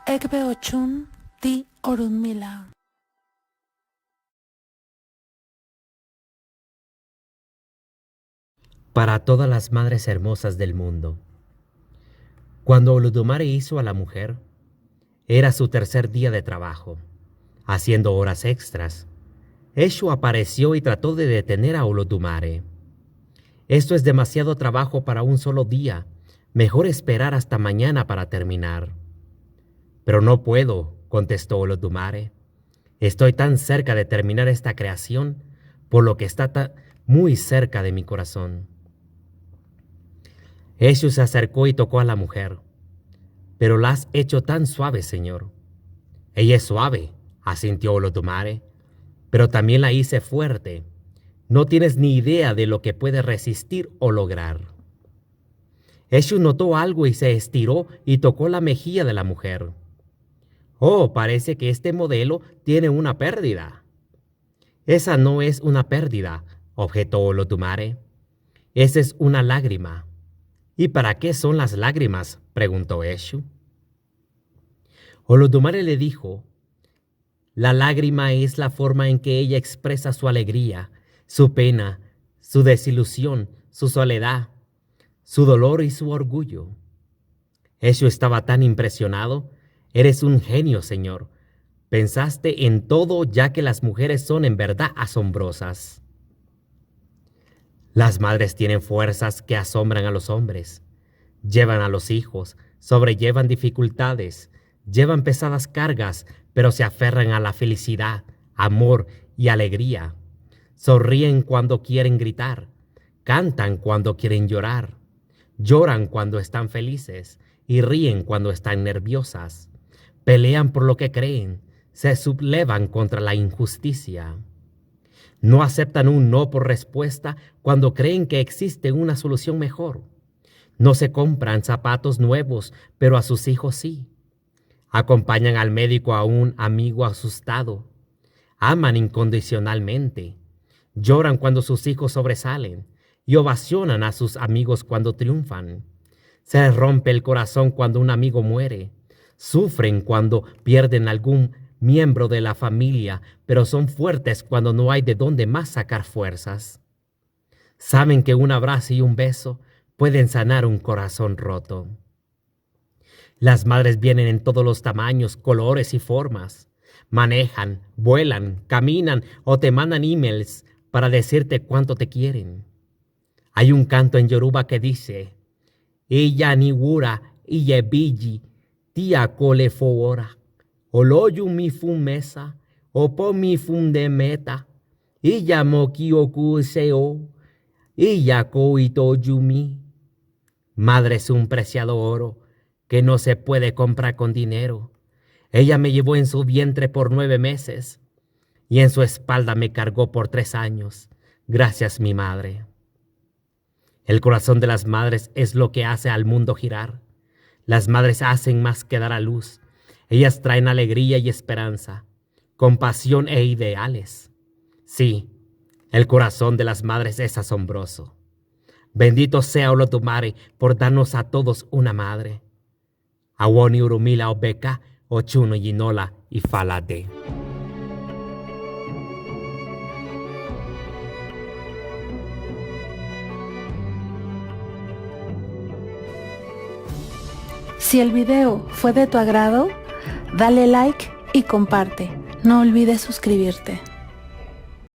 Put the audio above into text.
Ekbe ochun di Orunmila. Para todas las madres hermosas del mundo. Cuando Olodumare hizo a la mujer, era su tercer día de trabajo, haciendo horas extras. Eshu apareció y trató de detener a Olodumare. Esto es demasiado trabajo para un solo día. Mejor esperar hasta mañana para terminar. Pero no puedo, contestó Olodumare. Estoy tan cerca de terminar esta creación, por lo que está muy cerca de mi corazón. Eshu se acercó y tocó a la mujer. Pero la has hecho tan suave, señor. Ella es suave, asintió Olodumare, pero también la hice fuerte. No tienes ni idea de lo que puede resistir o lograr. Eshu notó algo y se estiró y tocó la mejilla de la mujer. Oh, parece que este modelo tiene una pérdida. Esa no es una pérdida, objetó Olodumare. Esa es una lágrima. ¿Y para qué son las lágrimas?, preguntó Eshu. Olodumare le dijo: la lágrima es la forma en que ella expresa su alegría, su pena, su desilusión, su soledad, su dolor y su orgullo. Eshu estaba tan impresionado. Eres un genio, señor. Pensaste en todo, ya que las mujeres son en verdad asombrosas. Las madres tienen fuerzas que asombran a los hombres. Llevan a los hijos, sobrellevan dificultades, llevan pesadas cargas, pero se aferran a la felicidad, amor y alegría. Sonríen cuando quieren gritar, cantan cuando quieren llorar, lloran cuando están felices y ríen cuando están nerviosas. Pelean por lo que creen, se sublevan contra la injusticia. No aceptan un no por respuesta cuando creen que existe una solución mejor. No se compran zapatos nuevos, pero a sus hijos sí. Acompañan al médico a un amigo asustado. Aman incondicionalmente. Lloran cuando sus hijos sobresalen y ovacionan a sus amigos cuando triunfan. Se les rompe el corazón cuando un amigo muere. Sufren cuando pierden algún miembro de la familia, pero son fuertes cuando no hay de dónde más sacar fuerzas. Saben que un abrazo y un beso pueden sanar un corazón roto. Las madres vienen en todos los tamaños, colores y formas. Manejan, vuelan, caminan o te mandan emails para decirte cuánto te quieren. Hay un canto en Yoruba que dice: Iya niwura iye biji tia kole fowora. Oloyu mi fun mesa, opo mi fun de meta. Iya moki oku seo, iya ko itoyumi. Madre es un preciado oro que no se puede comprar con dinero. Ella me llevó en su vientre por 9 meses y en su espalda me cargó por 3 años. Gracias, mi madre. El corazón de las madres es lo que hace al mundo girar. Las madres hacen más que dar a luz. Ellas traen alegría y esperanza, compasión e ideales. Sí, el corazón de las madres es asombroso. Bendito sea Olodumare por darnos a todos una madre. Awoni Orunmila Obeka, Ochuno Yinola y Falade. Si el video fue de tu agrado, dale like y comparte. No olvides suscribirte.